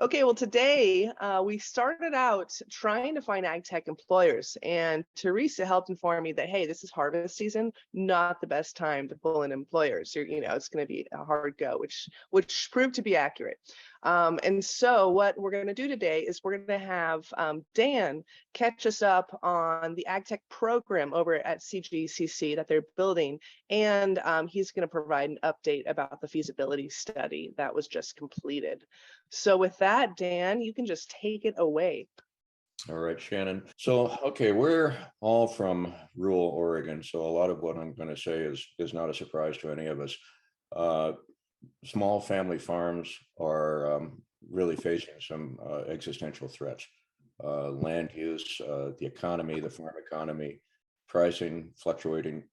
Okay, well, today we started out trying to find ag tech employers, and Teresa helped inform me that, hey, this is harvest season, not the best time to pull in employers. It's going to be a hard go, which proved to be accurate. And so, what we're going to do today is we're going to have Dan catch us up on the ag tech program over at CGCC that they're building, and he's going to provide an update about the feasibility study that was just completed. So with that, Dan, you can just take it away. All right, Shannon. So, okay, we're all from rural Oregon, so a lot of what I'm going to say is not a surprise to any of us. Uh, Small family farms are really facing some existential threats. Land use, the economy, the farm economy, pricing, fluctuating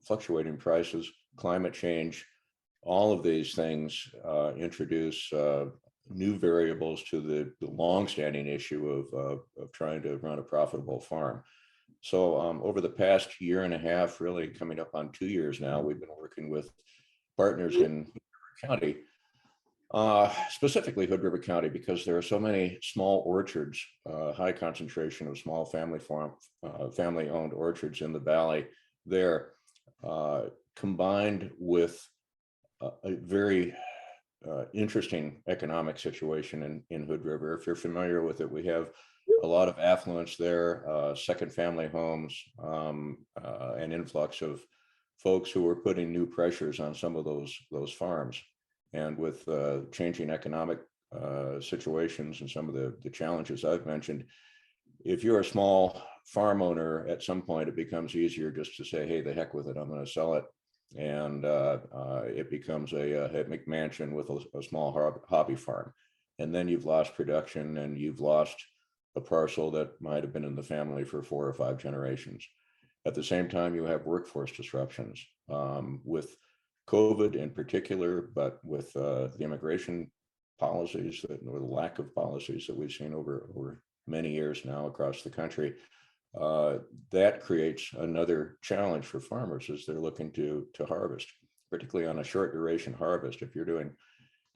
prices, climate change, all of these things introduce new variables to the longstanding issue of trying to run a profitable farm. So over the past year and a half, really coming up on 2 years now, we've been working with partners in Hood River County, specifically Hood River County, because there are so many small orchards, high concentration of small family-owned orchards in the valley there, combined with a very interesting economic situation in Hood River. If you're familiar with it, we have a lot of affluence there, second family homes, an influx of folks who are putting new pressures on some of those farms. And with changing economic situations and some of the challenges I've mentioned, if you're a small farm owner, at some point it becomes easier just to say, hey, the heck with it, I'm going to sell it. And it becomes a McMansion with a small hobby farm. And then you've lost production and you've lost a parcel that might have been in the family for 4 or 5 generations. At the same time, you have workforce disruptions with COVID in particular, but with the immigration policies or the lack of policies that we've seen over many years now across the country. That creates another challenge for farmers as they're looking to harvest, particularly on a short duration harvest. If you're doing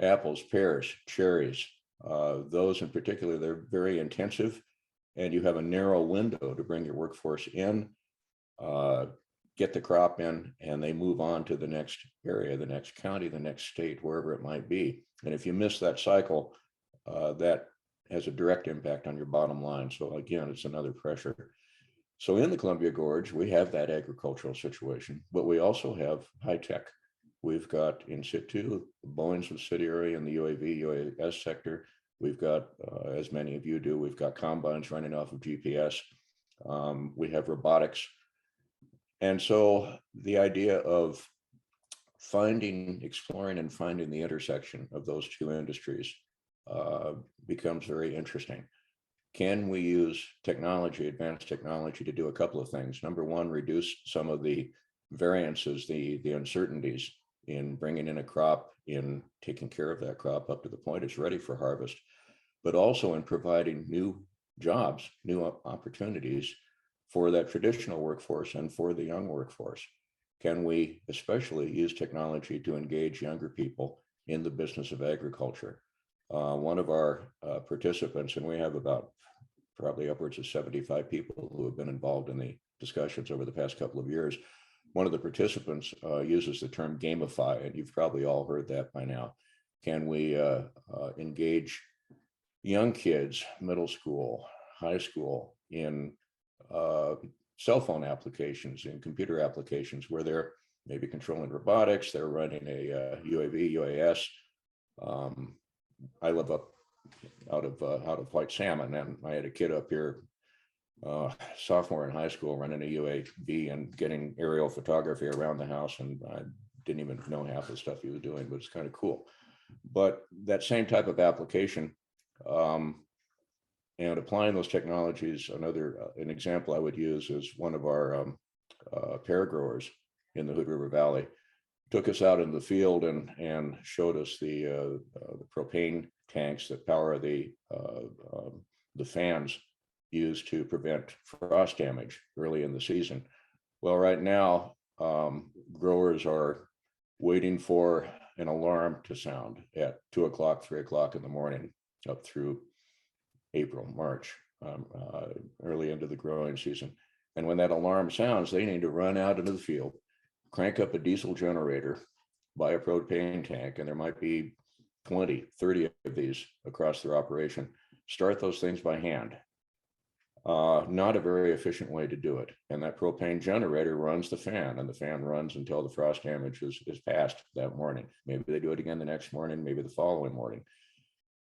apples, pears, cherries, those in particular, they're very intensive, and you have a narrow window to bring your workforce in, get the crop in, and they move on to the next area, the next county, the next state, wherever it might be. And if you miss that cycle, that has a direct impact on your bottom line. So again, it's another pressure. So in the Columbia Gorge, we have that agricultural situation, but we also have high tech. We've got in situ, the Boeing subsidiary in the UAS sector. We've got, as many of you do, we've got combines running off of GPS. We have robotics. And so the idea of exploring and finding the intersection of those two industries becomes very interesting. Can we use technology, advanced technology, to do a couple of things? Number one, reduce some of the variances, the uncertainties in bringing in a crop, in taking care of that crop up to the point it's ready for harvest, but also in providing new jobs, new opportunities for that traditional workforce and for the young workforce. Can we especially use technology to engage younger people in the business of agriculture? One of our participants, and we have about probably upwards of 75 people who have been involved in the discussions over the past couple of years. One of the participants uses the term gamify, and you've probably all heard that by now. Can we engage young kids, middle school, high school, in cell phone applications and computer applications where they're maybe controlling robotics, they're running a UAV, UAS. I live up out of White Salmon, and I had a kid up here, sophomore in high school, running a UAV and getting aerial photography around the house, and I didn't even know half the stuff he was doing, but it's kind of cool. But that same type of application, and applying those technologies, an example I would use is one of our pear growers in the Hood River Valley took us out in the field and showed us the propane tanks that power the fans used to prevent frost damage early in the season. Well, right now, growers are waiting for an alarm to sound at 2 o'clock, 3 o'clock in the morning up through April, March, early into the growing season. And when that alarm sounds, they need to run out into the field, crank up a diesel generator, buy a propane tank, and there might be 20, 30 of these across their operation. Start those things by hand. Not a very efficient way to do it. And that propane generator runs the fan, and the fan runs until the frost damage is passed that morning. Maybe they do it again the next morning, maybe the following morning.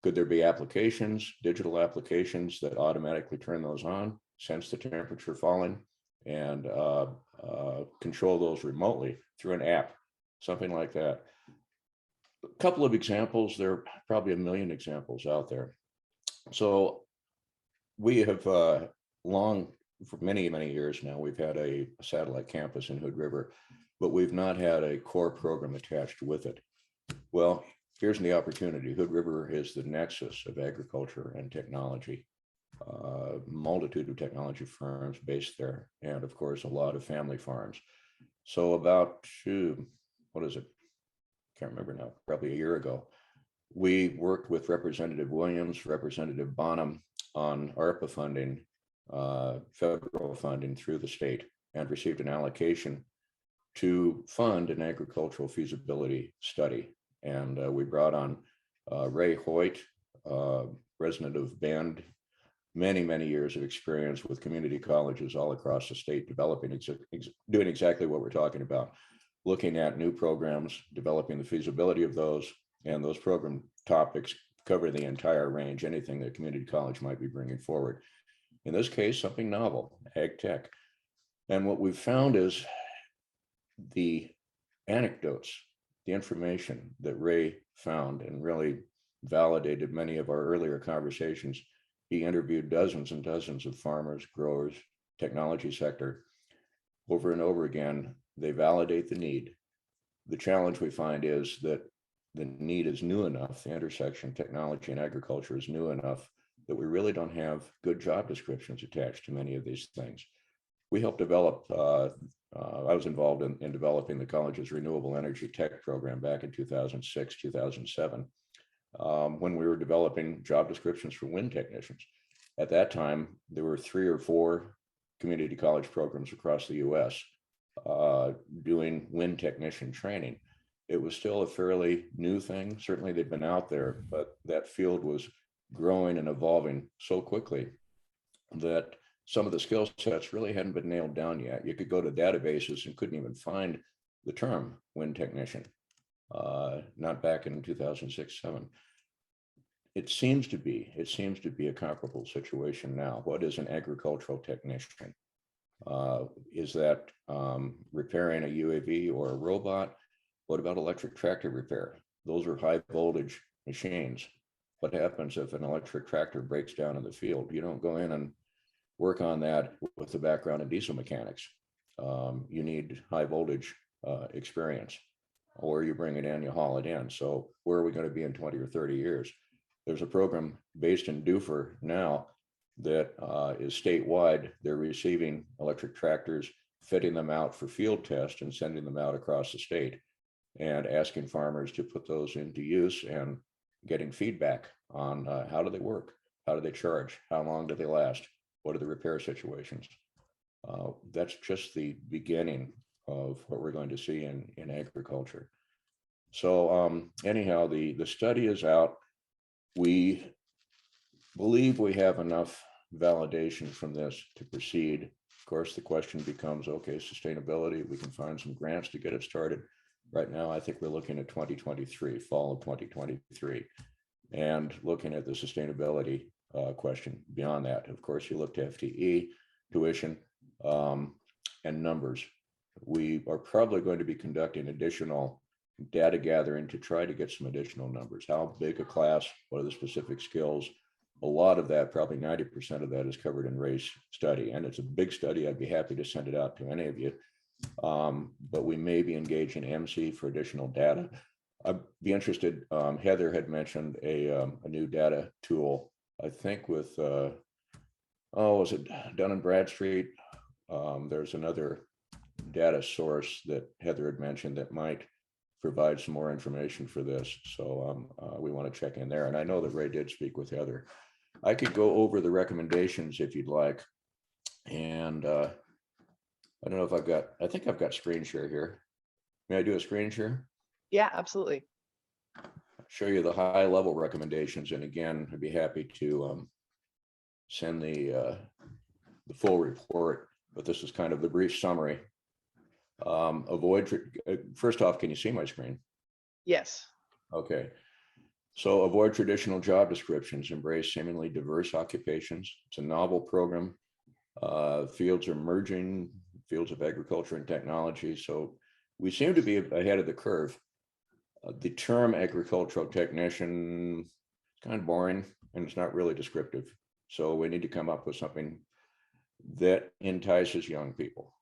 Could there be applications, digital applications that automatically turn those on, sense the temperature falling, and control those remotely through an app, something like that? A couple of examples, there are probably a million examples out there. So we have long, for many, many years now, we've had a satellite campus in Hood River, but we've not had a core program attached with it. Well, here's the opportunity. Hood River is the nexus of agriculture and technology. Multitude of technology firms based there, and of course, a lot of family farms. So about, what is it? Can't remember now, probably a year ago, we worked with Representative Williams, Representative Bonham on ARPA funding, federal funding through the state, and received an allocation to fund an agricultural feasibility study. And we brought on Ray Hoyt, resident of Bend, many, many years of experience with community colleges all across the state, developing, doing exactly what we're talking about, looking at new programs, developing the feasibility of those, and those program topics cover the entire range, anything that community college might be bringing forward. In this case, something novel, AgTECH. And what we've found is the anecdotes, the information that Ray found and really validated many of our earlier conversations. He interviewed dozens and dozens of farmers, growers, technology sector. Over and over again, they validate the need. The challenge we find is that the need is new enough, the intersection of technology and agriculture is new enough that we really don't have good job descriptions attached to many of these things. We helped develop, I was involved in developing the college's renewable energy tech program back in 2006, 2007, when we were developing job descriptions for wind technicians. At that time, there were 3 or 4 community college programs across the US doing wind technician training. It was still a fairly new thing. Certainly they'd been out there, but that field was growing and evolving so quickly that some of the skill sets really hadn't been nailed down yet. You could go to databases and couldn't even find the term wind technician, not back in 2006-07. It seems to be a comparable situation now. What is an agricultural technician? Is that repairing a UAV or a robot? What about electric tractor repair? Those are high voltage machines. What happens if an electric tractor breaks down in the field? You don't go in and work on that with a background in diesel mechanics. You need high voltage experience, or you bring it in, you haul it in. So where are we going to be in 20 or 30 years? There's a program based in Dufur now that is statewide. They're receiving electric tractors, fitting them out for field tests and sending them out across the state and asking farmers to put those into use and getting feedback on how do they work? How do they charge? How long do they last? What are the repair situations? That's just the beginning of what we're going to see in agriculture. So anyhow, the study is out. We believe we have enough validation from this to proceed. Of course, the question becomes, okay, sustainability, we can find some grants to get it started. Right now, I think we're looking at 2023, fall of 2023, and looking at the sustainability question beyond that. Of course, you look to FTE, tuition, and numbers. We are probably going to be conducting additional data gathering to try to get some additional numbers. How big a class? What are the specific skills? A lot of that, probably 90% of that, is covered in Ray's study, and it's a big study. I'd be happy to send it out to any of you, but we may be engaging MC for additional data. I'd be interested. Heather had mentioned a new data tool, I think with, was it Dun & Bradstreet? There's another data source that Heather had mentioned that might provide some more information for this. So we want to check in there. And I know that Ray did speak with Heather. I could go over the recommendations if you'd like. And I don't know if I think I've got screen share here. May I do a screen share? Yeah, absolutely. Show you the high level recommendations. And again, I'd be happy to send the full report, but this is kind of the brief summary. First off, can you see my screen? Yes. Okay. So avoid traditional job descriptions, embrace seemingly diverse occupations. It's a novel program. Fields are merging, fields of agriculture and technology. So we seem to be ahead of the curve. The term agricultural technician is kind of boring and it's not really descriptive. So we need to come up with something that entices young people.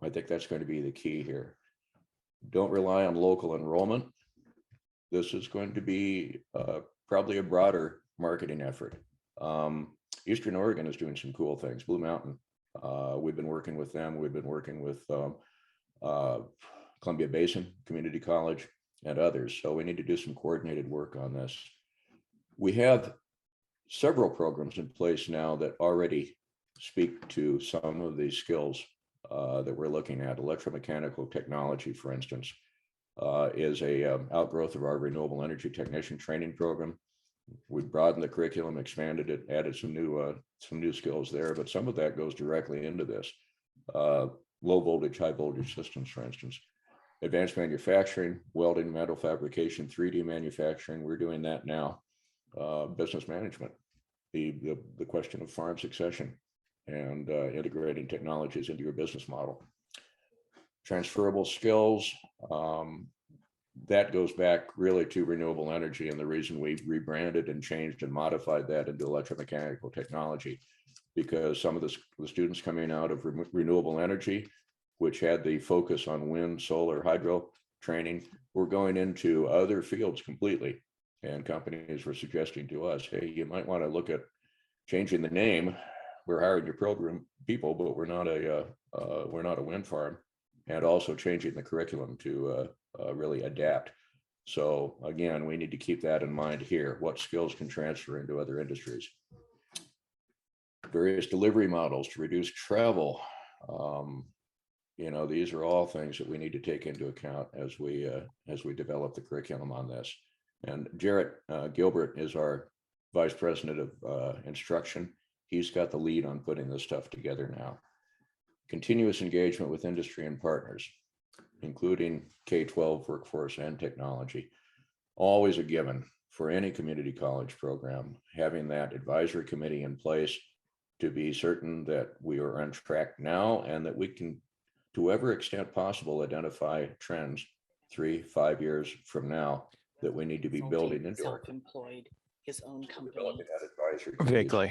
I think that's going to be the key here. Don't rely on local enrollment. This is going to be probably a broader marketing effort. Eastern Oregon is doing some cool things. Blue Mountain, we've been working with them. We've been working with Columbia Basin Community College and others. So we need to do some coordinated work on this. We have several programs in place now that already speak to some of these skills that we're looking at. Electromechanical technology, for instance, is a outgrowth of our renewable energy technician training program. We've broadened the curriculum, expanded it, added some new skills there, but some of that goes directly into this. Low voltage, high voltage systems, for instance. Advanced manufacturing, welding, metal fabrication, 3D manufacturing, we're doing that now. Business management, the question of farm succession and integrating technologies into your business model. Transferable skills, that goes back really to renewable energy and the reason we rebranded and changed and modified that into electromechanical technology, because some of the students coming out of renewable energy, which had the focus on wind, solar, hydro training, were going into other fields completely. And companies were suggesting to us, hey, you might want to look at changing the name. We're hiring your program people, but we're not a wind farm, and also changing the curriculum to really adapt. So again, we need to keep that in mind here. What skills can transfer into other industries? Various delivery models to reduce travel. These are all things that we need to take into account as we develop the curriculum on this. And Jarrett Gilbert is our Vice President of Instruction. He's got the lead on putting this stuff together now. Continuous engagement with industry and partners, including K-12 workforce and technology. Always a given for any community college program, having that advisory committee in place to be certain that we are on track now and that we can, to whatever extent possible, identify trends 3-5 years from now that we need to be building into our self-employed, his own company. Vaguely.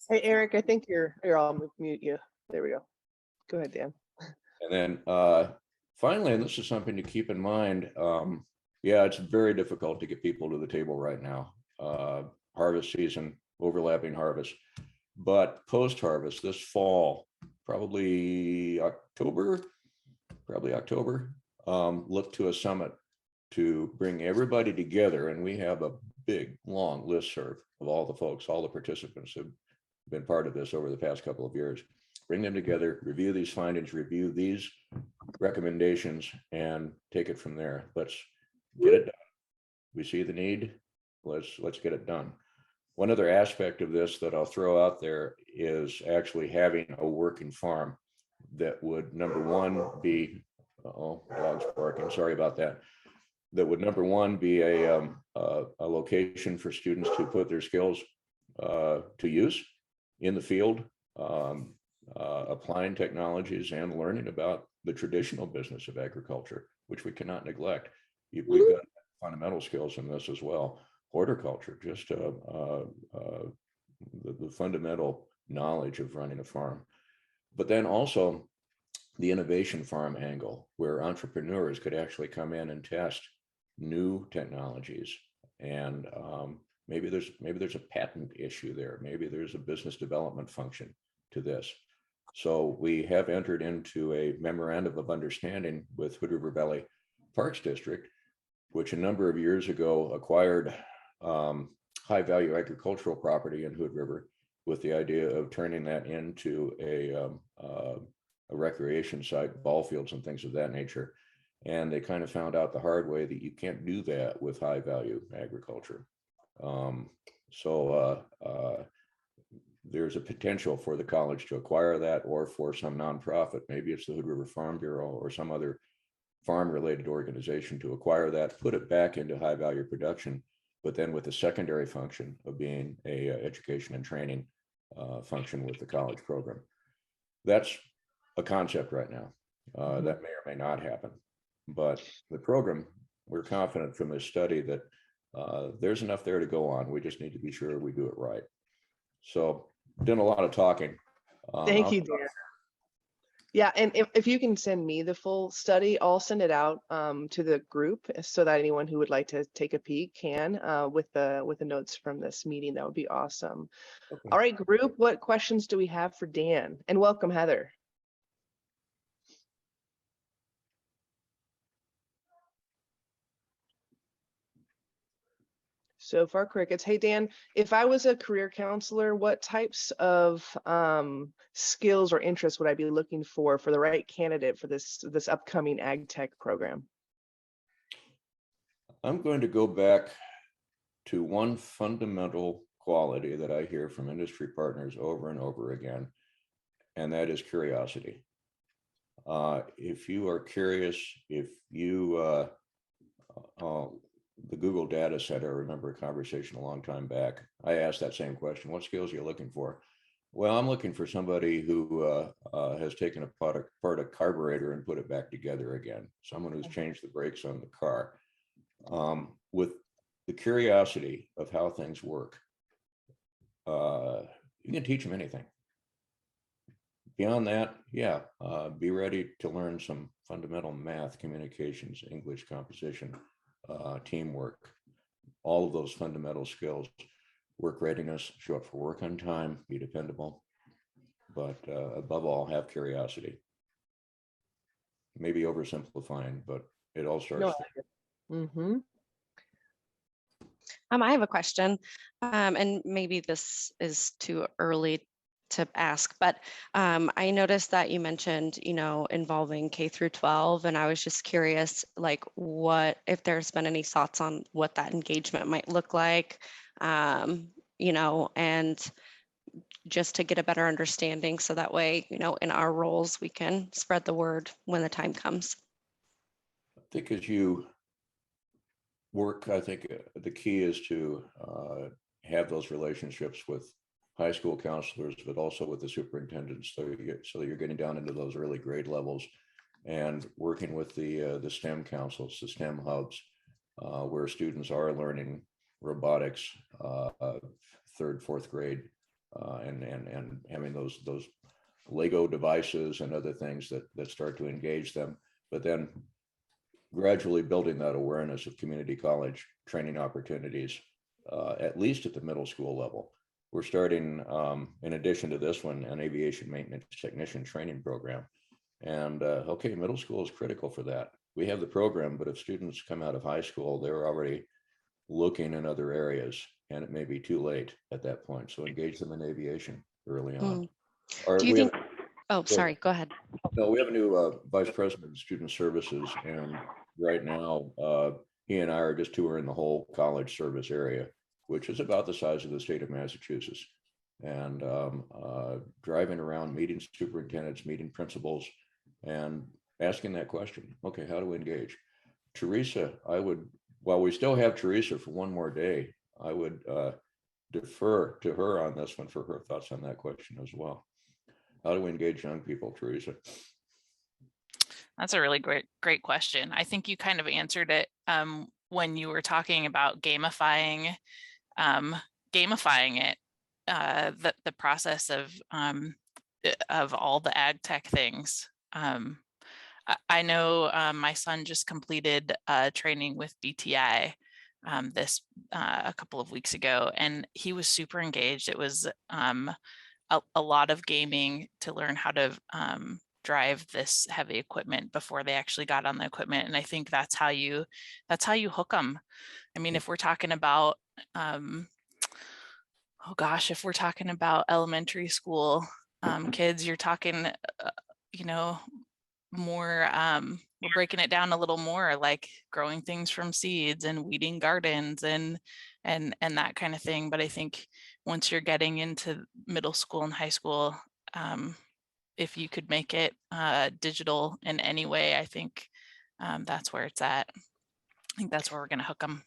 Hey, Eric, I think you're all mute you. There we go. Go ahead, Dan. And then finally, and this is something to keep in mind, yeah, it's very difficult to get people to the table right now. Harvest season, overlapping harvest, but post-harvest this fall, probably October, look to a summit to bring everybody together. And we have a big, long listserv of all the folks, all the participants who've been part of this over the past couple of years. Bring them together, review these findings, review these recommendations, and take it from there. Let's get it done. We see the need. Let's get it done. One other aspect of this that I'll throw out there is actually having a working farm that would, number one, be, dog's barking, sorry about that. That would, number one, be a location for students to put their skills to use in the field, applying technologies and learning about the traditional business of agriculture, which we cannot neglect. We've got fundamental skills in this as well. Horticulture, just the fundamental knowledge of running a farm. But then also the innovation farm angle, where entrepreneurs could actually come in and test new technologies. And maybe there's a patent issue there. Maybe there's a business development function to this. So we have entered into a memorandum of understanding with Hood River Valley Parks District, which a number of years ago acquired high value agricultural property in Hood River with the idea of turning that into a recreation site, ball fields and things of that nature. And they kind of found out the hard way that you can't do that with high value agriculture. There's a potential for the college to acquire that, or for some nonprofit, maybe it's the Hood River Farm Bureau or some other farm related organization, to acquire that, put it back into high value production, but then with the secondary function of being a education and training function with the college program. That's a concept right now. That may or may not happen, but the program, we're confident from this study that there's enough there to go on. We just need to be sure we do it right. So done a lot of talking. Thank you, Dan. Yeah, and if you can send me the full study, I'll send it out to the group so that anyone who would like to take a peek can with the notes from this meeting. That would be awesome. Okay. All right, group, what questions do we have for Dan? And welcome, Heather. So far, crickets. Hey, Dan, if I was a career counselor, what types of skills or interests would I be looking for the right candidate for this upcoming AgTECH program? I'm going to go back to one fundamental quality that I hear from industry partners over and over again, and that is curiosity. If you are curious, if you the Google data set, I remember a conversation a long time back. I asked that same question: what skills are you looking for? Well, I'm looking for somebody who has taken apart a carburetor and put it back together again. Someone who's changed the brakes on the car. With the curiosity of how things work, you can teach them anything. Beyond that, yeah, be ready to learn some fundamental math, communications, English, composition, teamwork, all of those fundamental skills. Work readiness, show up for work on time, be dependable, but above all, have curiosity. Maybe oversimplifying, but it all starts there. I have a question, and maybe this is too early to ask, but I noticed that you mentioned, involving K through 12, and I was just curious, like, what if there's been any thoughts on what that engagement might look like, and just to get a better understanding, so that way, in our roles, we can spread the word when the time comes. I think as you work, I think the key is to have those relationships with high school counselors, but also with the superintendents, so that you're getting down into those early grade levels, and working with the STEM councils, the STEM hubs, where students are learning robotics, third, fourth grade, and having those Lego devices and other things that start to engage them, but then gradually building that awareness of community college training opportunities, at least at the middle school level. We're starting, in addition to this one, an aviation maintenance technician training program. And okay, middle school is critical for that. We have the program, but if students come out of high school, they're already looking in other areas, and it may be too late at that point. So engage them in aviation early on. Do you think? Sorry, go ahead. No, we have a new vice president of student services, and right now he and I are just touring the whole college service area, which is about the size of the state of Massachusetts, and driving around, meeting superintendents, meeting principals, and asking that question. Okay, how do we engage? Teresa, while we still have Teresa for one more day, I would defer to her on this one for her thoughts on that question as well. How do we engage young people, Teresa? That's a really great question. I think you kind of answered it when you were talking about gamifying it, the process of all the AgTECH things. I know my son just completed training with BTI a couple of weeks ago, and he was super engaged. It was a lot of gaming to learn how to drive this heavy equipment before they actually got on the equipment. And I think that's how you hook them. I mean, if we're talking about oh gosh, if we're talking about elementary school kids, you're talking, you know, more, we're breaking it down a little more, like growing things from seeds and weeding gardens and that kind of thing. But I think once you're getting into middle school and high school, if you could make it digital in any way, I think that's where it's at. I think that's where we're going to hook them.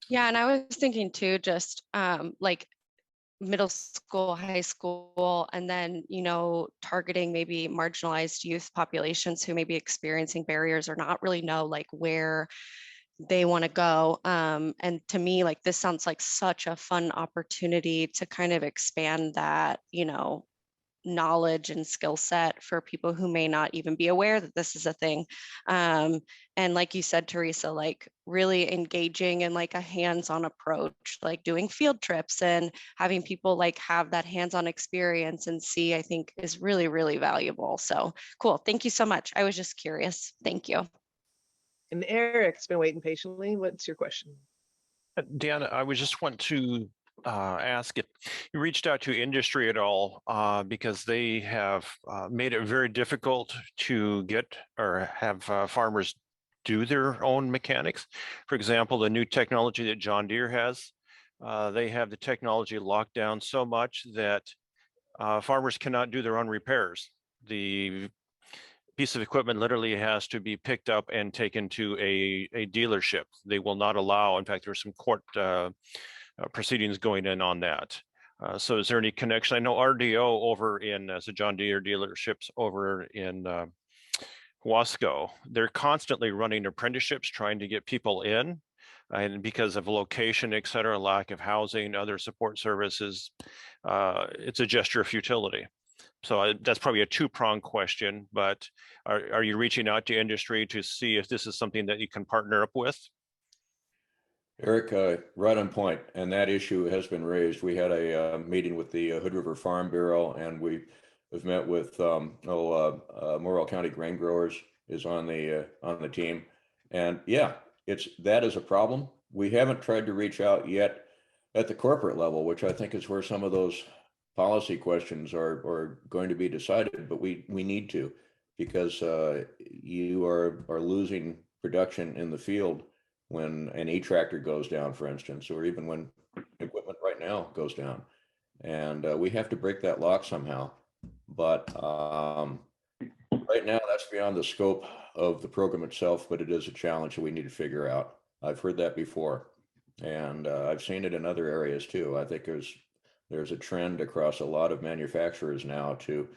Yeah, and I was thinking too, just like middle school, high school, and then, targeting maybe marginalized youth populations who may be experiencing barriers or not really know like where they want to go. And to me, like this sounds like such a fun opportunity to kind of expand that, knowledge and skill set for people who may not even be aware that this is a thing. And like you said, Teresa, like really engaging in like a hands-on approach, like doing field trips and having people like have that hands-on experience and see, I think is really, really valuable. So cool. Thank you so much. I was just curious. Thank you. And Eric's been waiting patiently. What's your question? Dan, I would just want to ask if you reached out to industry at all, because they have made it very difficult to get or have farmers do their own mechanics. For example, the new technology that John Deere has, they have the technology locked down so much that farmers cannot do their own repairs. The piece of equipment literally has to be picked up and taken to a dealership. They will not allow, in fact, there's some court proceedings going in on that. So is there any connection? I know RDO over in the John Deere dealerships over in Wasco, they're constantly running apprenticeships trying to get people in. And because of location, et cetera, lack of housing, other support services, it's a gesture of futility. So that's probably a two-pronged question, but are you reaching out to industry to see if this is something that you can partner up with? Eric, right on point, and that issue has been raised. We had a meeting with the Hood River Farm Bureau, and we have met with Morrill County Grain Growers is on the team, and yeah, that is a problem. We haven't tried to reach out yet at the corporate level, which I think is where some of those policy questions are going to be decided, but we need to, because you are losing production in the field when an e-tractor goes down, for instance, or even when equipment right now goes down. And we have to break that lock somehow. But right now, that's beyond the scope of the program itself, but it is a challenge that we need to figure out. I've heard that before, and I've seen it in other areas too. I think there's a trend across a lot of manufacturers now to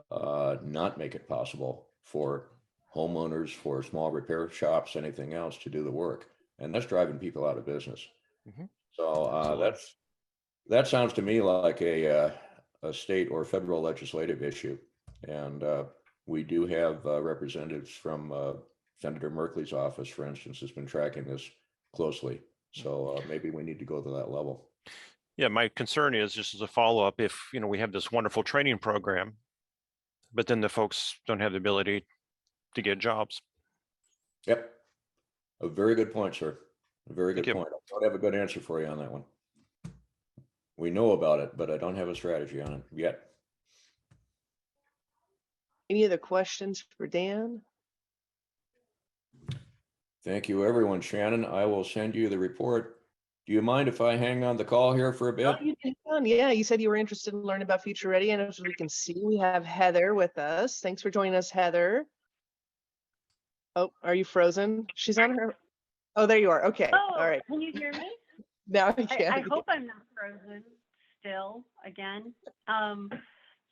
not make it possible for homeowners, for small repair shops, anything else to do the work. And that's driving people out of business. Mm-hmm. So that sounds to me like a state or federal legislative issue. And we do have representatives from Senator Merkley's office, for instance, has been tracking this closely. So maybe we need to go to that level. Yeah, my concern is, just as a follow-up, if we have this wonderful training program, but then the folks don't have the ability to get jobs. Yep. A very good point, sir. A very good point. I don't have a good answer for you on that one. We know about it, but I don't have a strategy on it yet. Any other questions for Dan? Thank you, everyone. Shannon, I will send you the report. Do you mind if I hang on the call here for a bit? Oh, you can. Yeah, you said you were interested in learning about Future Ready, and as we can see, we have Heather with us. Thanks for joining us, Heather. Oh, are you frozen? She's on her. Oh, there you are. Okay. Oh, all right. Can you hear me? Now I can. I hope I'm not frozen still again.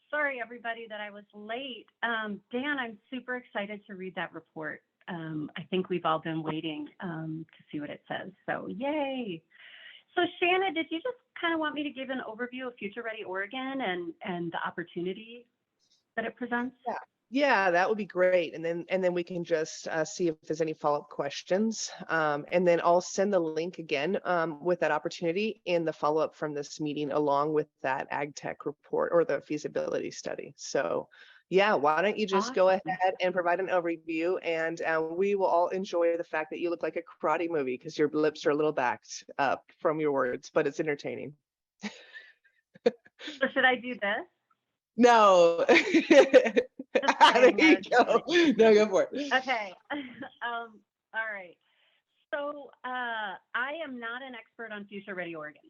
Sorry, everybody, that I was late. Dan, I'm super excited to read that report. I think we've all been waiting to see what it says. So yay. So Shannon, did you just kind of want me to give an overview of Future Ready Oregon and the opportunity that it presents? Yeah, that would be great. And then we can just see if there's any follow-up questions. And then I'll send the link again with that opportunity in the follow-up from this meeting, along with that AgTECH report or the feasibility study. So yeah, why don't you just go ahead and provide an overview, and we will all enjoy the fact that you look like a karate movie because your lips are a little backed up from your words, but it's entertaining. So should I do this? No. Just There kidding. you go. No, go for it. Okay. All right. So I am not an expert on Future Ready Oregon,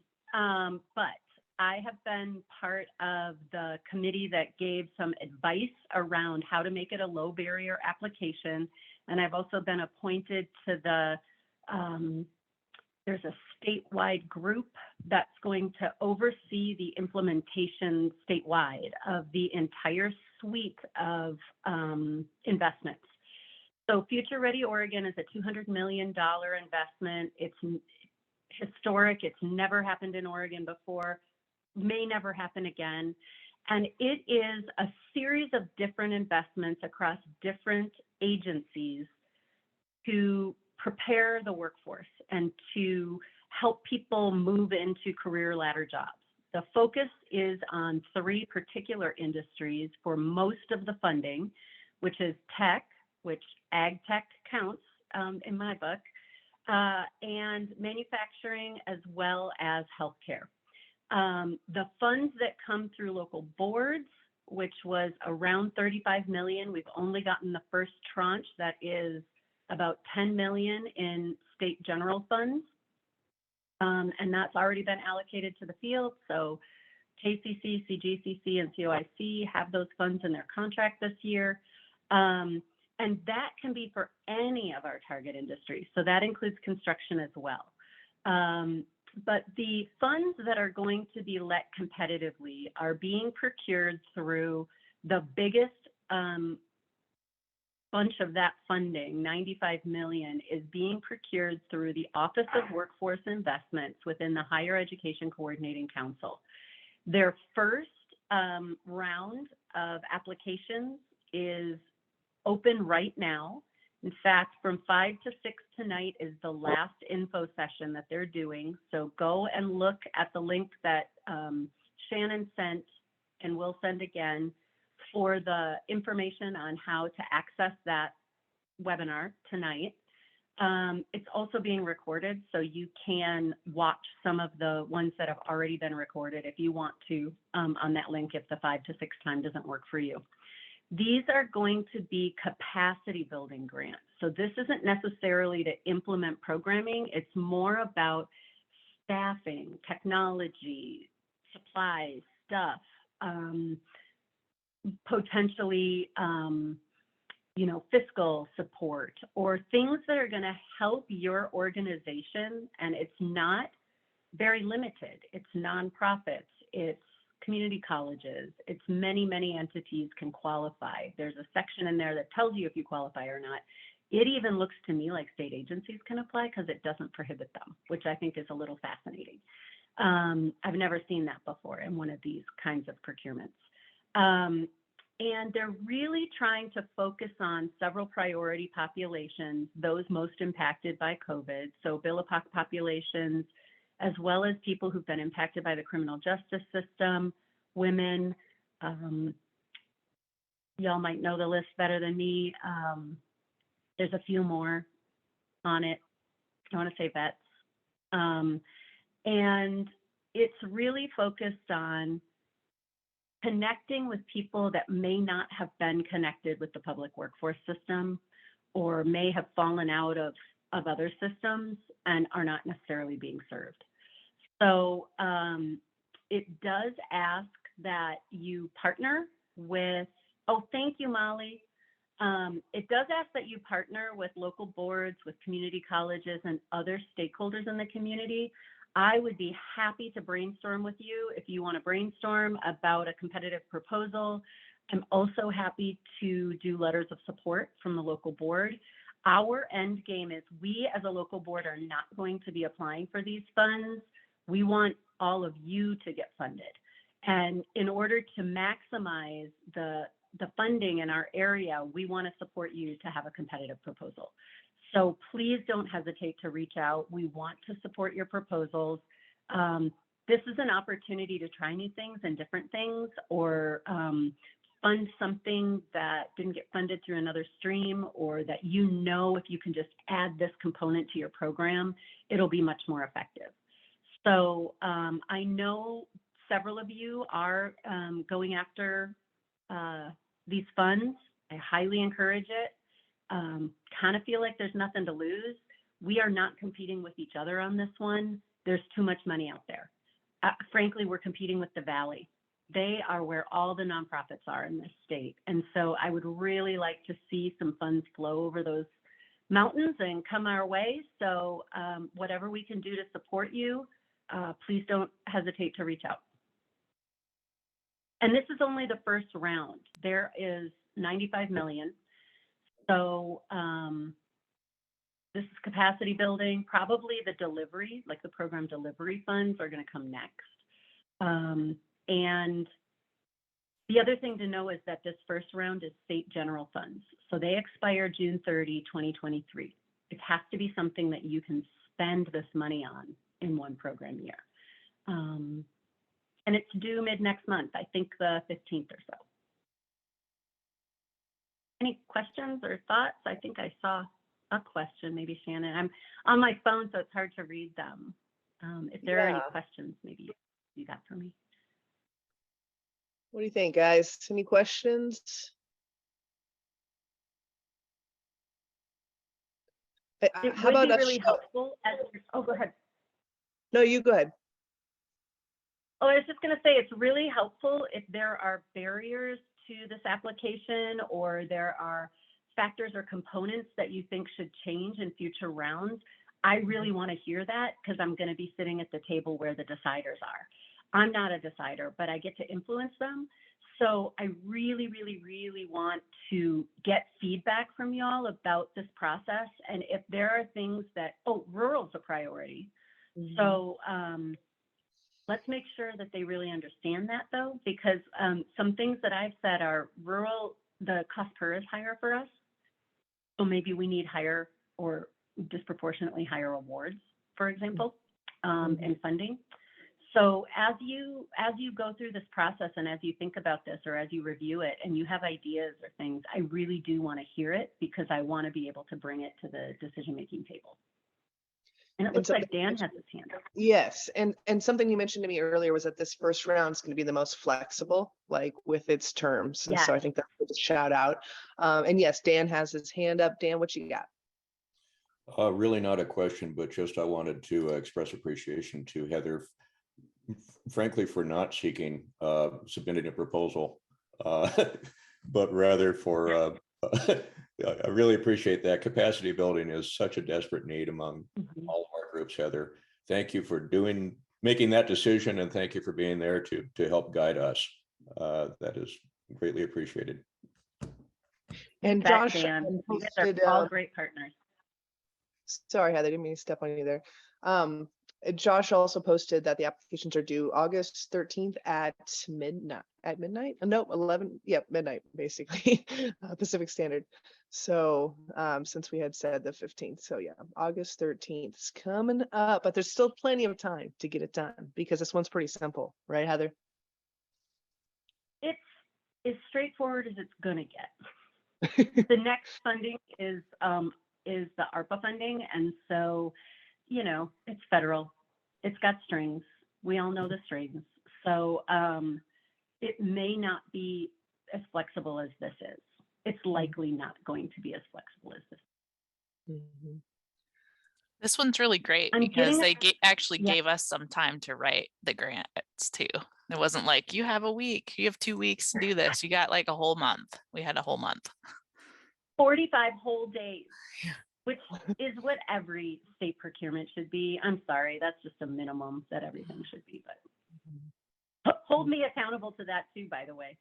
but I have been part of the committee that gave some advice around how to make it a low barrier application. And I've also been appointed to the, there's a statewide group that's going to oversee the implementation statewide of the entire suite of investments. So Future Ready Oregon is a $200 million investment. It's historic. It's never happened in Oregon before, may never happen again. And it is a series of different investments across different agencies to prepare the workforce and to help people move into career ladder jobs. The focus is on 3 particular industries for most of the funding, which is tech, which AgTECH counts in my book, and manufacturing as well as healthcare. The funds that come through local boards, which was around 35 million, we've only gotten the first tranche that is about 10 million in state general funds. And that's already been allocated to the field. So KCC, CGCC, and COIC have those funds in their contract this year. And that can be for any of our target industries. So that includes construction as well. But the funds that are going to be let competitively are being procured through the biggest bunch of that funding, 95 million, is being procured through the Office of Workforce Investments within the Higher Education Coordinating Council. Their first round of applications is open right now. In fact, from 5 to 6 tonight is the last info session that they're doing. So go and look at the link that Shannon sent and will send again for the information on how to access that webinar tonight. It's also being recorded, so you can watch some of the ones that have already been recorded if you want to on that link if the 5 to 6 time doesn't work for you. These are going to be capacity building grants. So this isn't necessarily to implement programming. It's more about staffing, technology, supplies, stuff, potentially, fiscal support or things that are going to help your organization. And it's not very limited. It's nonprofits. It's community colleges. It's many, many entities can qualify. There's a section in there that tells you if you qualify or not. It even looks to me like state agencies can apply because it doesn't prohibit them, which I think is a little fascinating. I've never seen that before in one of these kinds of procurements. And they're really trying to focus on several priority populations, those most impacted by COVID. So BILAPOC populations, as well as people who've been impacted by the criminal justice system, women. Y'all might know the list better than me. There's a few more on it. I want to say vets. And it's really focused on connecting with people that may not have been connected with the public workforce system or may have fallen out of other systems and are not necessarily being served. So it does ask that you partner with, oh, thank you, Molly. It does ask that you partner with local boards, with community colleges and other stakeholders in the community. I would be happy to brainstorm with you if you want to brainstorm about a competitive proposal. I'm also happy to do letters of support from the local board. Our end game is we as a local board are not going to be applying for these funds. We want all of you to get funded. And in order to maximize the funding in our area, we want to support you to have a competitive proposal. So please don't hesitate to reach out. We want to support your proposals. This is an opportunity to try new things and different things, or fund something that didn't get funded through another stream, or that if you can just add this component to your program, it'll be much more effective. So I know several of you are going after these funds. I highly encourage it. Kind of feel like there's nothing to lose. We are not competing with each other on this one. There's too much money out there. Frankly, we're competing with the Valley. They are where all the nonprofits are in this state. And so I would really like to see some funds flow over those mountains and come our way. So whatever we can do to support you, please don't hesitate to reach out. And this is only the first round. There is 95 million. So this is capacity building. Probably the delivery, like the program delivery funds, are going to come next. And the other thing to know is that this first round is state general funds. So they expire June 30, 2023. It has to be something that you can spend this money on in one program year. And it's due mid next month, I think the 15th or so. Any questions or thoughts? I think I saw a question, maybe Shannon. I'm on my phone, so it's hard to read them. If there are any questions, maybe you do that for me. What do you think, guys? Any questions? How about be really helpful as, oh, go ahead. No, you go ahead. Oh, I was just going to say it's really helpful if there are barriers to this application, or there are factors or components that you think should change in future rounds. I really want to hear that, because I'm going to be sitting at the table where the deciders are. I'm not a decider, but I get to influence them. So I really, really, really want to get feedback from y'all about this process. And if there are things that, rural's a priority. Mm-hmm. So let's make sure that they really understand that, though, because some things that I've said are rural, the cost per is higher for us. So maybe we need higher or disproportionately higher awards, for example, and funding. So as you go through this process, and as you think about this, or as you review it and you have ideas or things, I really do want to hear it, because I want to be able to bring it to the decision-making table. And it looks like Dan has his hand up. Yes, and something you mentioned to me earlier was that this first round is going to be the most flexible, like with its terms. And so I think that's a shout out. And yes, Dan has his hand up. Dan, what you got? Really not a question, but just I wanted to express appreciation to Heather, frankly, for not seeking submitting a proposal, but rather for I really appreciate that. Capacity building is such a desperate need among all of our groups, Heather. Thank you for making that decision, and thank you for being there to help guide us. That is greatly appreciated. And Josh, Dan, you guys are all great partners. Sorry, Heather, didn't mean to step on you there. Josh also posted that the applications are due August 13th at midnight. No, 11. Yep, midnight, basically, Pacific Standard. So since we had said the 15th, so yeah, August 13th is coming up, but there's still plenty of time to get it done, because this one's pretty simple, right, Heather? It's as straightforward as it's gonna get. The next funding is the ARPA funding, and so, you know, it's federal. It's got strings. We all know the strings. So it may not be as flexible as this is. It's likely not going to be as flexible as this. Mm-hmm. This one's really great because they actually gave us some time to write the grants too. It wasn't like, you have a week, you have 2 weeks to do this. You got like a whole month. We had a whole month. 45 whole days. Which is what every state procurement should be. I'm sorry, that's just a minimum that everything should be, but hold me accountable to that too, by the way.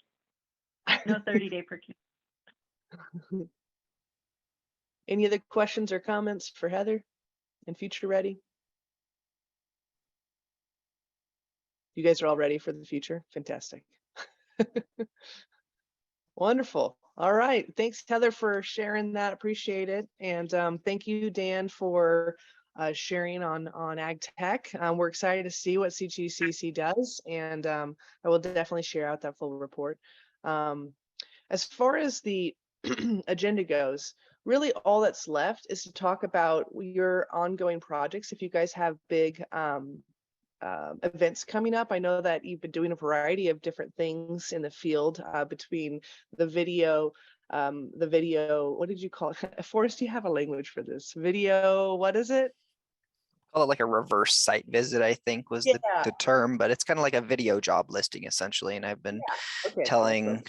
No 30-day procurement. Any other questions or comments for Heather and Future Ready? You guys are all ready for the future? Fantastic. Wonderful. All right. Thanks, Heather, for sharing that. Appreciate it. And thank you, Dan, for sharing on AgTECH. We're excited to see what CGCC does, and I will definitely share out that full report. As far as the agenda goes, really all that's left is to talk about your ongoing projects. If you guys have big events coming up. I know that you've been doing a variety of different things in the field between the video, what did you call it? Forrest, do you have a language for this? Video, what is it? Call it like a reverse site visit, I think was the term, but it's kind of like a video job listing essentially. And I've been telling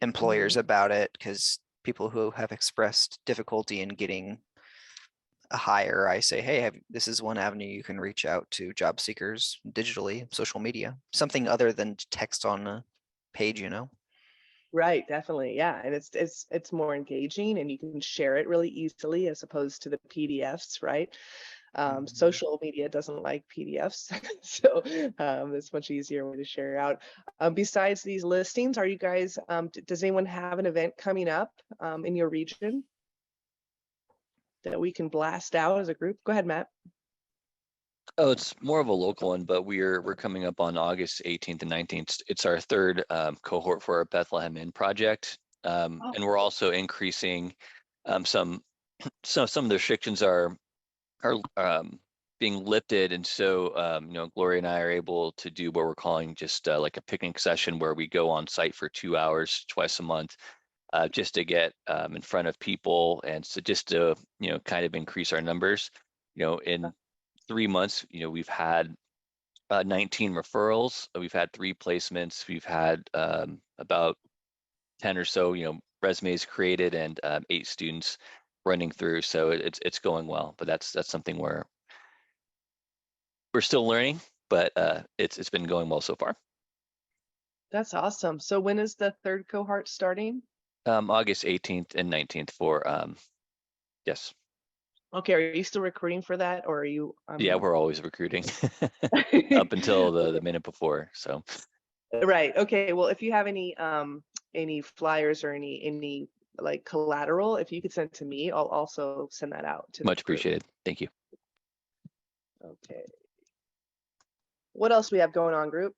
employers about it because people who have expressed difficulty in getting a hire, I say, hey, this is one avenue you can reach out to job seekers digitally, social media, something other than text on a page, you know? Right, definitely. Yeah. And it's more engaging and you can share it really easily as opposed to the PDFs, right? Social media doesn't like PDFs, so it's much easier way to share out. Besides these listings, are you guys, does anyone have an event coming up in your region that we can blast out as a group? Go ahead, Matt. Oh, it's more of a local one, but we're coming up on August 18th and 19th. It's our third cohort for our Bethlehem Inn project, and we're also increasing some of the restrictions are being lifted, and so you know, Gloria and I are able to do what we're calling just like a picnic session where we go on site for 2 hours twice a month, just to get in front of people, and so just to, you know, kind of increase our numbers. You know, in 3 months, you know, we've had 19 referrals, we've had 3 placements, we've had about 10 or so, you know, resumes created, and 8 students running through. So it's going well, but that's something we're still learning, but it's been going well so far. That's awesome. So when is the third cohort starting? August 18th and 19th for yes. Okay, are you still recruiting for that, or are you? Yeah, we're always recruiting up until the minute before. So. Right. Okay. Well, if you have any flyers or any like collateral, if you could send to me, I'll also send that out to. Much appreciated. Thank you. Okay. What else we have going on, group?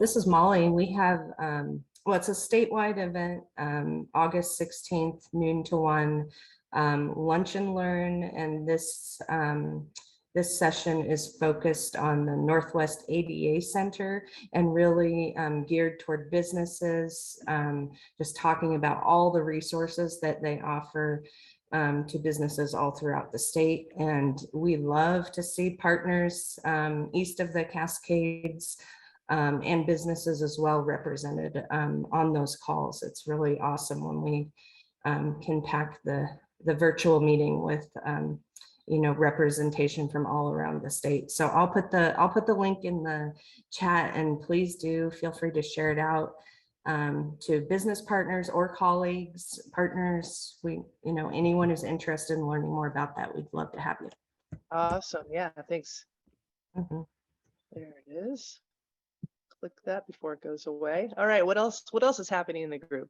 This is Molly. We have, well, it's a statewide event, August 16th, noon to 1, lunch and learn. And this session is focused on the Northwest ABA Center and really geared toward businesses, just talking about all the resources that they offer to businesses all throughout the state. And we love to see partners east of the Cascades and businesses as well represented on those calls. It's really awesome when we can pack the virtual meeting with you know, representation from all around the state. So I'll put the link in the chat, and please do feel free to share it out to business partners or colleagues, partners. You know, anyone who's interested in learning more about that, we'd love to have you. Awesome. Yeah, thanks. There it is. Click that before it goes away. All right, what else is happening in the group?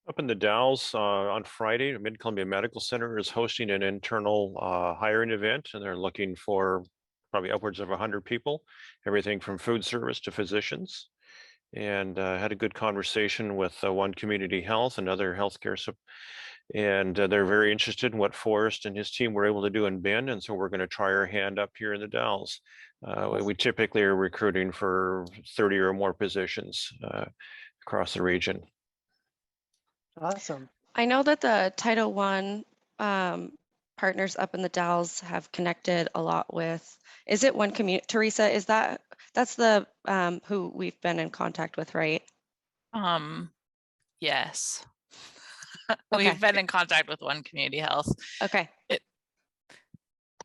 Up in the Dalles on Friday, Mid-Columbia Medical Center is hosting an internal hiring event, and they're looking for probably upwards of 100 people, everything from food service to physicians. And had a good conversation with One Community Health and other healthcare, and they're very interested in what Forrest and his team were able to do in Bend, and so we're going to try our hand up here in the Dalles. We typically are recruiting for 30 or more positions across the region. Awesome. I know that the Title I partners up in the Dalles have connected a lot with, is it One Community? Teresa, that's the who we've been in contact with, right? Yes. Okay. We've been in contact with One Community Health. Okay.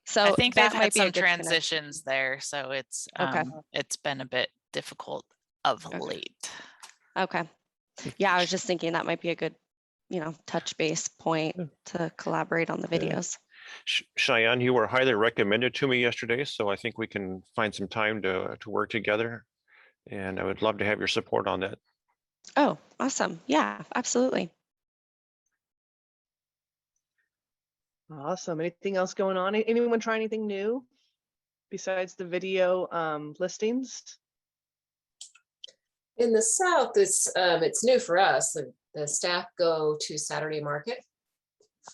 So I think they've that might had be a some good transitions there, so it's okay. It's been a bit difficult of Okay. late. Okay. Yeah, I was just thinking that might be a good, you know, touch base point to collaborate on the videos. Cheyenne, you were highly recommended to me yesterday, so I think we can find some time to work together, and I would love to have your support on that. Oh, awesome. Yeah, absolutely. Awesome. Anything else going on? Anyone try anything new besides the video listings? In the South, it's new for us. The staff go to Saturday Market.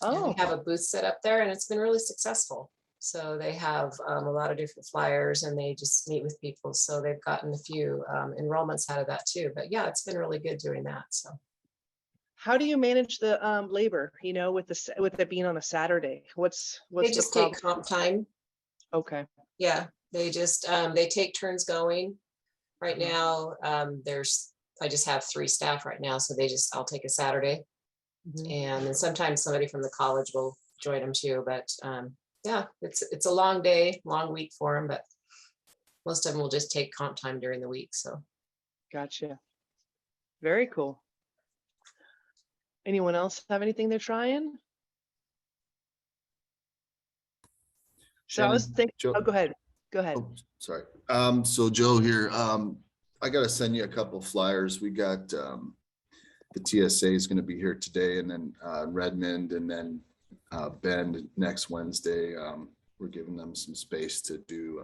And we have a booth set up there, and it's been really successful. So they have a lot of different flyers and they just meet with people. So they've gotten a few enrollments out of that too. But yeah, it's been really good doing that. So how do you manage the labor, you know, with it being on a Saturday? What's they the just problem? take comp time. Okay. Yeah, they just they take turns going. Right now, I just have 3 staff right now, so I'll take a Saturday. And then sometimes somebody from the college will join them too. But yeah, it's a long day, long week for them, but most of them will just take comp time during the week. So Gotcha. Very cool. Anyone else have anything they're trying? So I was thinking, oh, go ahead. Go ahead. Oh, sorry. So Joe here, I got to send you a couple flyers. We got the TSA is going to be here today, and then Redmond, and then Bend next Wednesday. We're giving them some space to do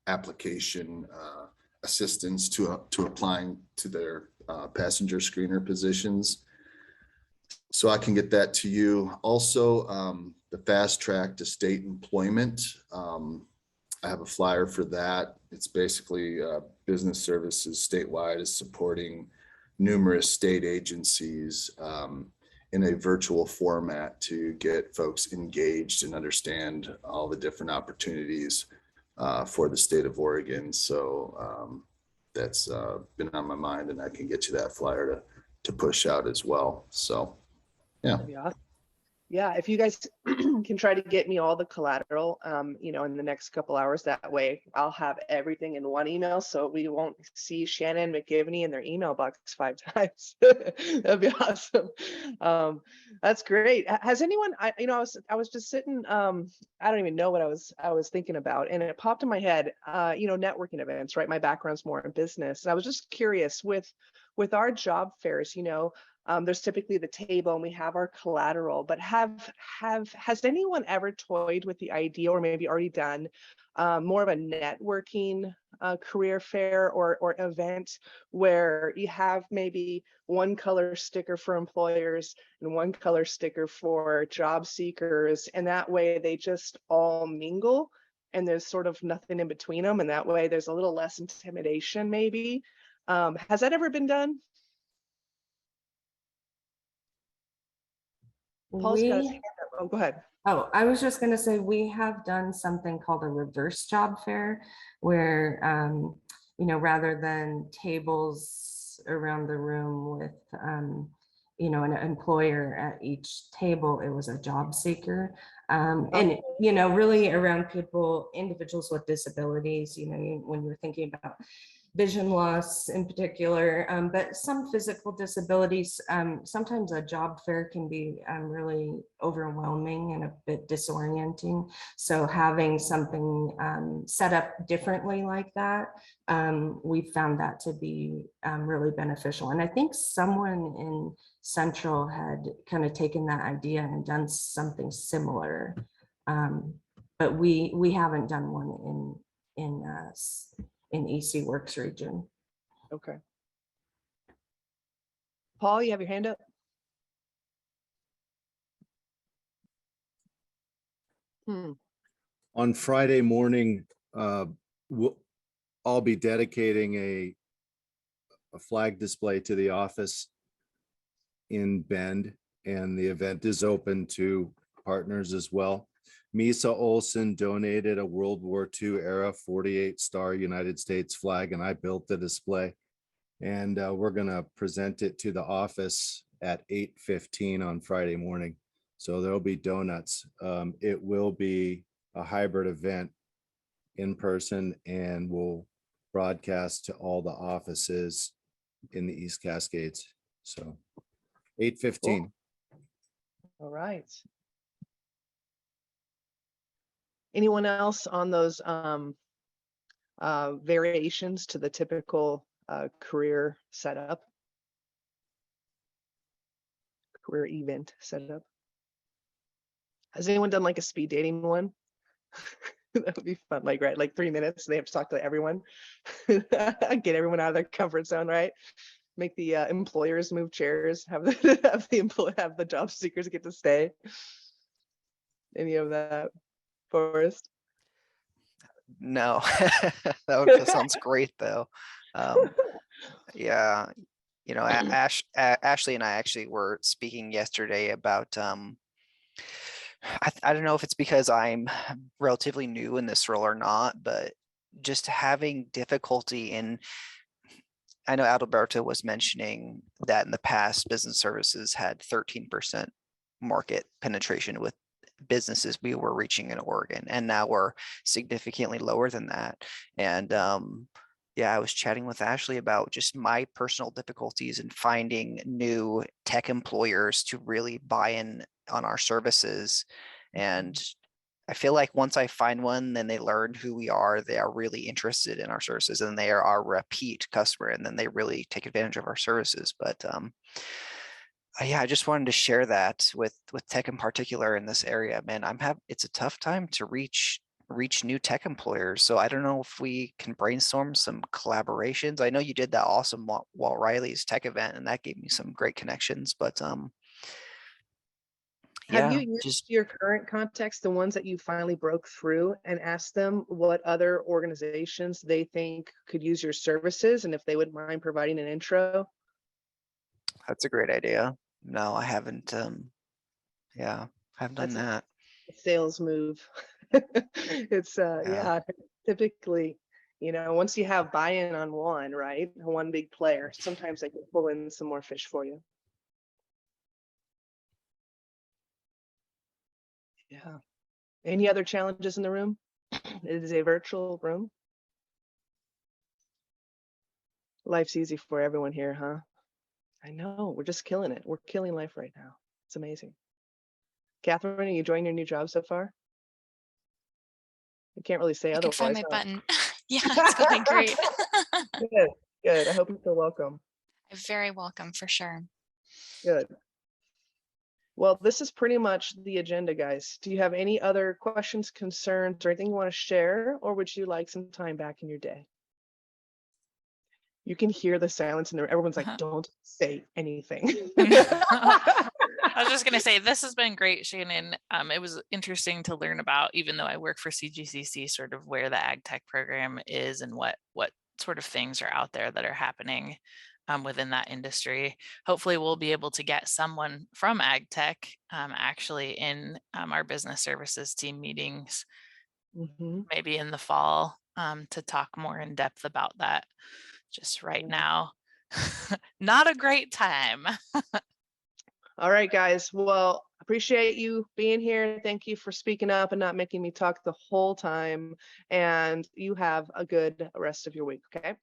application assistance to applying to their passenger screener positions. So I can get that to you. Also, the fast track to state employment. I have a flyer for that. It's basically business services statewide is supporting numerous state agencies in a virtual format to get folks engaged and understand all the different opportunities for the state of Oregon. So that's been on my mind, and I can get you that flyer to push out as well. So yeah. That'd be awesome. Yeah, if you guys can try to get me all the collateral, you know, in the next couple hours, that way I'll have everything in one email, so we won't see Shannon McGivney in their email box 5 times. That'd be awesome. That's great. Has anyone? I was just sitting. I don't even know what I was thinking about, and it popped in my head. You know, networking events, right? My background's more in business, and I was just curious with our job fairs. You know. There's typically the table and we have our collateral, but has anyone ever toyed with the idea, or maybe already done more of a networking career fair or event where you have maybe one color sticker for employers and one color sticker for job seekers, and that way they just all mingle and there's sort of nothing in between them, and that way there's a little less intimidation maybe. Has that ever been done? Paul's got his hand up. Oh, go ahead. Oh, I was just going to say, we have done something called a reverse job fair where, you know, rather than tables around the room with, you know, an employer at each table, it was a job seeker. And, you know, really around individuals with disabilities, you know, when you're thinking about vision loss in particular, but some physical disabilities, sometimes a job fair can be really overwhelming and a bit disorienting. So having something set up differently like that, we found that to be really beneficial. And I think someone in Central had kind of taken that idea and done something similar. But we haven't done one in EC Works region. Okay. Paul, you have your hand up? On Friday morning, I'll be dedicating a flag display to the office in Bend, and the event is open to partners as well. Misa Olson donated a World War II era 48-star United States flag, and I built the display. And we're going to present it to the office at 8:15 on Friday morning. So there'll be donuts. It will be a hybrid event in person, and we'll broadcast to all the offices in the East Cascades. So 8:15. Cool. All right. Anyone else on those variations to the typical career setup, career event setup? Has anyone done like a speed dating one? That would be fun, like, right, like 3 minutes, they have to talk to everyone. Get everyone out of their comfort zone, right? Make the employers move chairs, have the job seekers get to stay. Any of that, Forrest? No, that sounds great though. Yeah, you know, Ashley and I actually were speaking yesterday about I don't know if it's because I'm relatively new in this role or not, but just having difficulty in, I know Adalberto was mentioning that in the past, business services had 13% market penetration with businesses we were reaching in Oregon, and now we're significantly lower than that. And yeah, I was chatting with Ashley about just my personal difficulties in finding new tech employers to really buy in on our services. And I feel like once I find one, then they learn who we are. They are really interested in our services, and they are our repeat customer, and then they really take advantage of our services. But yeah, I just wanted to share that with tech in particular in this area. Man, it's a tough time to reach new tech employers. So I don't know if we can brainstorm some collaborations. I know you did that awesome Walt Riley's tech event, and that gave me some great connections. But Have yeah, you used just your current contacts, the ones that you finally broke through, and asked them what other organizations they think could use your services and if they would mind providing an intro? that's a great idea. No, I haven't. Yeah, I haven't done That's that. a sales move. It's yeah, typically, you know, once you have buy-in on one, right? One big player, sometimes they can pull in some more fish for you. Yeah. Any other challenges in the room? It is a virtual room. Life's easy for everyone here, huh? I know, we're just killing it. We're killing life right now. It's amazing. Catherine, are you enjoying your new job so far? I can't really say I otherwise. can find my huh? button. Yeah, it's going great. Good, good. I hope you feel welcome. I'm very welcome for sure. Good. Well, this is pretty much the agenda, guys. Do you have any other questions, concerns, or anything you want to share, or would you like some time back in your day? You can hear the silence in there. Everyone's like, don't say anything. I was just going to say, this has been great, Shannon. It was interesting to learn about, even though I work for CGCC, sort of where the AgTECH program is and what sort of things are out there that are happening within that industry. Hopefully we'll be able to get someone from AgTECH actually in our business services team meetings, maybe in the fall, to talk more in depth about that. Just right now, not a great time. All right, guys. Well, appreciate you being here. Thank you for speaking up and not making me talk the whole time. And you have a good rest of your week, okay?